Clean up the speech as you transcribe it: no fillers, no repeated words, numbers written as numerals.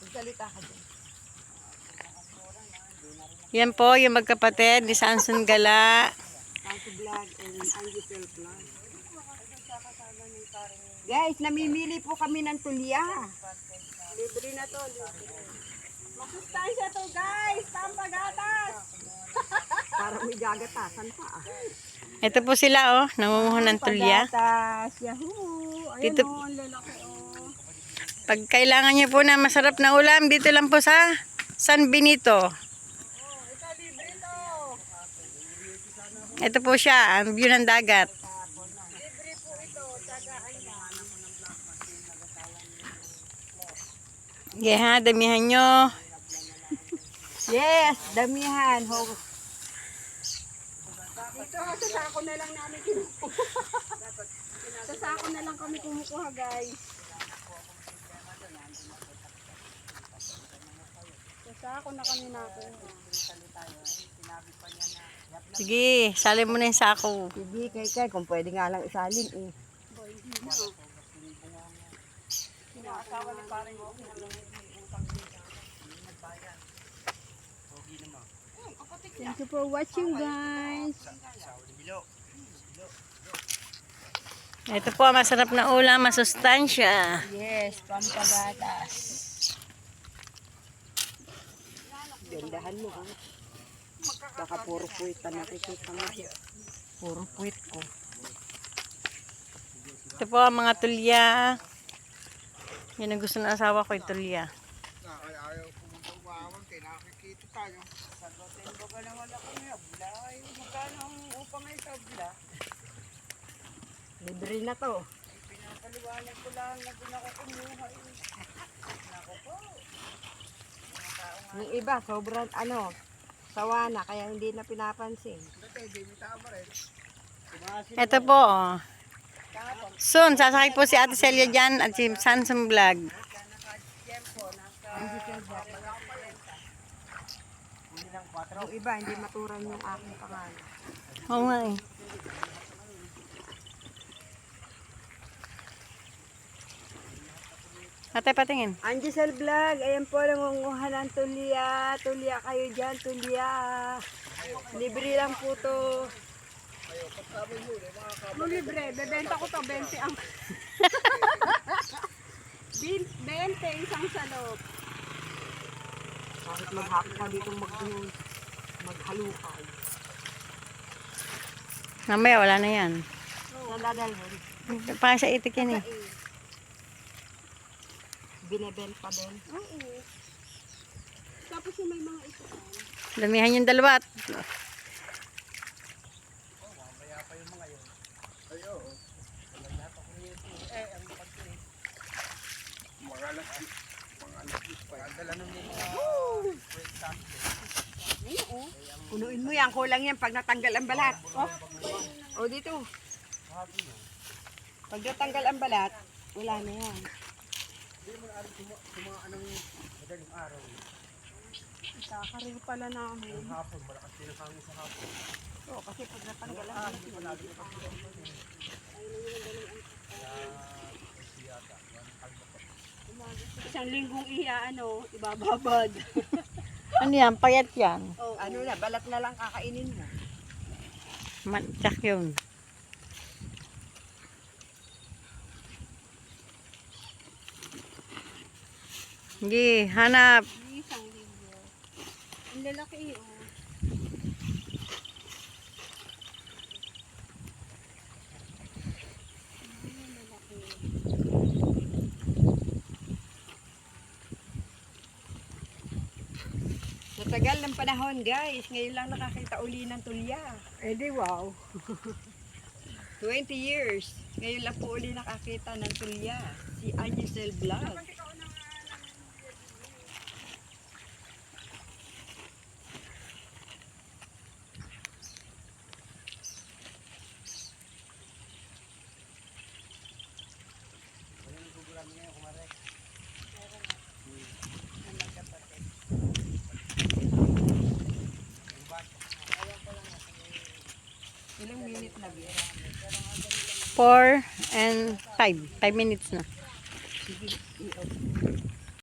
Magsalita ka dyan. Yan po yung magkapatid ni Sanson Gala. Santo Vlog and Angel Vlog. Guys, namimili po kami ng tulya. Libre na to. Masustansya to guys. Pampagatas. Parang may gagatasan pa. Ito po sila nangunguha ng tulya. Pagatas. Yahoo. Ayun Dito, ang lalaki pag kailangan niyo po na masarap na ulam, dito lang po sa San Benito. Ito libre to. Ito po siya, ang view ng dagat. Libre po ito. Tagaan na. Yeah, ha, damihan nyo. Yes, damihan. Dito, sa sako na lang namin kinukuha. Sa sako na lang kami kumukuha, guys. Sa sako na kami nakuha. Sige, salin mo na yung sako. Sige, kay, kung pwede nga lang isalin eh. Pinakasawa ni parang Thank you for watching, guys. Ito po, masarap na ulam, masustansya. Yes, pampagatas. Gandahan mo, ha? Baka puro puwit pa nakikita mo. Puro puwit ko. Ito po ang mga tulya. Yan ang gusto ng asawa ko, yung tulya. Ayaw ko mag-uwawan kaya nakikita tayo. Sagutin ko ka naman ako niya. Ay, magkano ang upang ay tabla? Libre na to. Pinapaliwanag ko lang na doon ako kumuha. Nako po. Yung iba, sobrang sawa na, kaya hindi na pinapansin. Ito po, soon, sasakay po si Ate Celia dyan at si Sanson Vlog. Yung iba, hindi maturan yung aking pangalan. Oo nga eh. Ate, patingin. Angel Vlog, ayan po, nangunguha ng tulya. Tulya kayo dyan, tulya. Libre lang po to. No, libre, bebenta ko to, 20 ang... 20 isang salop. Kahit maghapon ka dito maghalukay. Mamaya, wala na yan. Saan dadalhin? Parang sa itik yan eh. Binebenta din? Oo. Tapos yung may mga ito. Damihan yung dalawa. Punuin mo yan, kulang yan pag natanggal ang balat. Oh, dito. Pag natanggal ang balat, wala na yan. Kakaril pala namin. Hapon, malakas din ang hangin sa hapon. Oo, kasi pag natanggal ang balat, isang linggong ibababad. Ano yan? Payat yan. Oh, balat na lang kakainin mo. Matyak yun. Sige, hanap. Isang linggo. Ang lalaki Natagal ng panahon, guys. Ngayon lang nakakita uli ng tulya. Eh di wow. 20 years. Ngayon lang po uli nakakita ng tulya. Si Angel Vlog. Ilang minute na ba? 4 and 5. 5 minutes na.